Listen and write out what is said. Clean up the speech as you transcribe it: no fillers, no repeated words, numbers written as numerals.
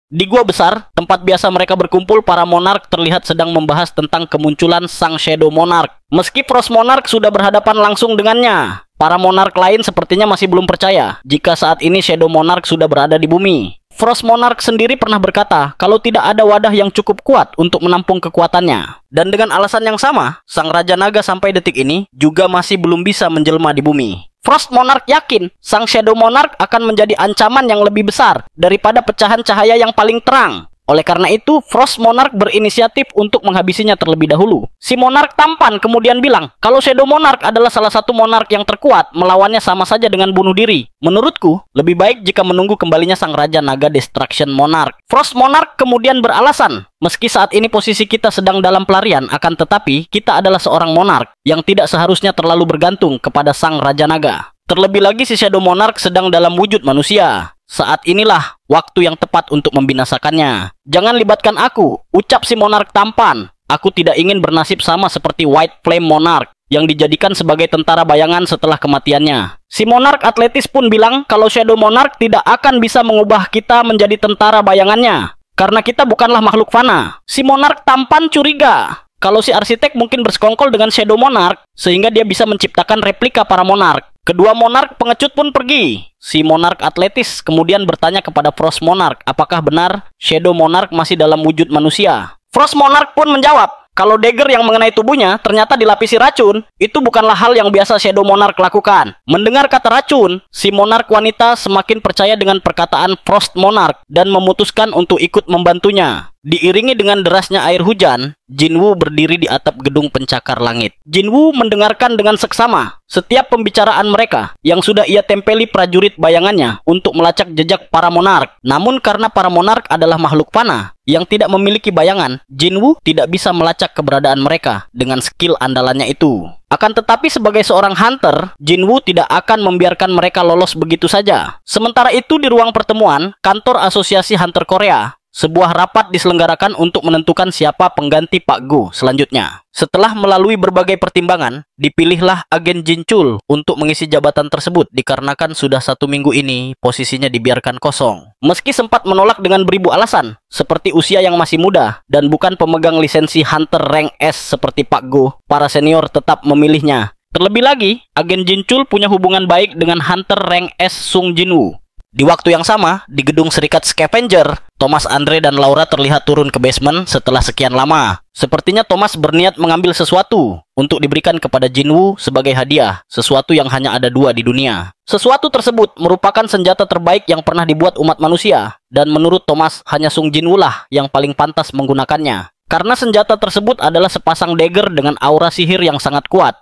Di gua besar, tempat biasa mereka berkumpul, para monark terlihat sedang membahas tentang kemunculan sang Shadow Monarch. Meski Frost Monarch sudah berhadapan langsung dengannya, para monark lain sepertinya masih belum percaya jika saat ini Shadow Monarch sudah berada di bumi. Frost Monarch sendiri pernah berkata kalau tidak ada wadah yang cukup kuat untuk menampung kekuatannya. Dan dengan alasan yang sama, sang Raja Naga sampai detik ini juga masih belum bisa menjelma di bumi. Frost Monarch yakin sang Shadow Monarch akan menjadi ancaman yang lebih besar daripada pecahan cahaya yang paling terang. Oleh karena itu, Frost Monarch berinisiatif untuk menghabisinya terlebih dahulu. Si Monarch tampan kemudian bilang, kalau Shadow Monarch adalah salah satu monark yang terkuat, melawannya sama saja dengan bunuh diri. Menurutku, lebih baik jika menunggu kembalinya sang Raja Naga Destruction Monarch. Frost Monarch kemudian beralasan, meski saat ini posisi kita sedang dalam pelarian, akan tetapi kita adalah seorang monark yang tidak seharusnya terlalu bergantung kepada sang Raja Naga. Terlebih lagi si Shadow Monarch sedang dalam wujud manusia. Saat inilah waktu yang tepat untuk membinasakannya. Jangan libatkan aku, ucap si Monarch tampan. Aku tidak ingin bernasib sama seperti White Flame Monarch yang dijadikan sebagai tentara bayangan setelah kematiannya. Si Monarch atletis pun bilang kalau Shadow Monarch tidak akan bisa mengubah kita menjadi tentara bayangannya, karena kita bukanlah makhluk fana. Si Monarch tampan curiga kalau si arsitek mungkin bersekongkol dengan Shadow Monarch sehingga dia bisa menciptakan replika para monark. Kedua monark pengecut pun pergi. Si Monarch atletis kemudian bertanya kepada Frost Monarch apakah benar Shadow Monarch masih dalam wujud manusia. Frost Monarch pun menjawab kalau dagger yang mengenai tubuhnya ternyata dilapisi racun, itu bukanlah hal yang biasa Shadow Monarch lakukan. Mendengar kata racun, si Monarch wanita semakin percaya dengan perkataan Frost Monarch dan memutuskan untuk ikut membantunya. Diiringi dengan derasnya air hujan, Jinwoo berdiri di atap gedung pencakar langit. Jinwoo mendengarkan dengan seksama setiap pembicaraan mereka yang sudah ia tempeli prajurit bayangannya untuk melacak jejak para monark. Namun karena para monark adalah makhluk fana yang tidak memiliki bayangan, Jinwoo tidak bisa melacak keberadaan mereka dengan skill andalannya itu. Akan tetapi sebagai seorang hunter, Jinwoo tidak akan membiarkan mereka lolos begitu saja. Sementara itu di ruang pertemuan kantor Asosiasi Hunter Korea, sebuah rapat diselenggarakan untuk menentukan siapa pengganti Pak Go selanjutnya. Setelah melalui berbagai pertimbangan, dipilihlah agen Jin Chul untuk mengisi jabatan tersebut dikarenakan sudah 1 minggu ini posisinya dibiarkan kosong. Meski sempat menolak dengan beribu alasan, seperti usia yang masih muda dan bukan pemegang lisensi Hunter Rank S seperti Pak Go, para senior tetap memilihnya. Terlebih lagi, agen Jin Chul punya hubungan baik dengan Hunter Rank S Sung Jinwoo. Di waktu yang sama, di gedung Serikat Scavenger, Thomas Andre dan Laura terlihat turun ke basement setelah sekian lama. Sepertinya Thomas berniat mengambil sesuatu untuk diberikan kepada Jinwoo sebagai hadiah, sesuatu yang hanya ada 2 di dunia. Sesuatu tersebut merupakan senjata terbaik yang pernah dibuat umat manusia, dan menurut Thomas hanya Sung Jinwoo lah yang paling pantas menggunakannya. Karena senjata tersebut adalah sepasang dagger dengan aura sihir yang sangat kuat.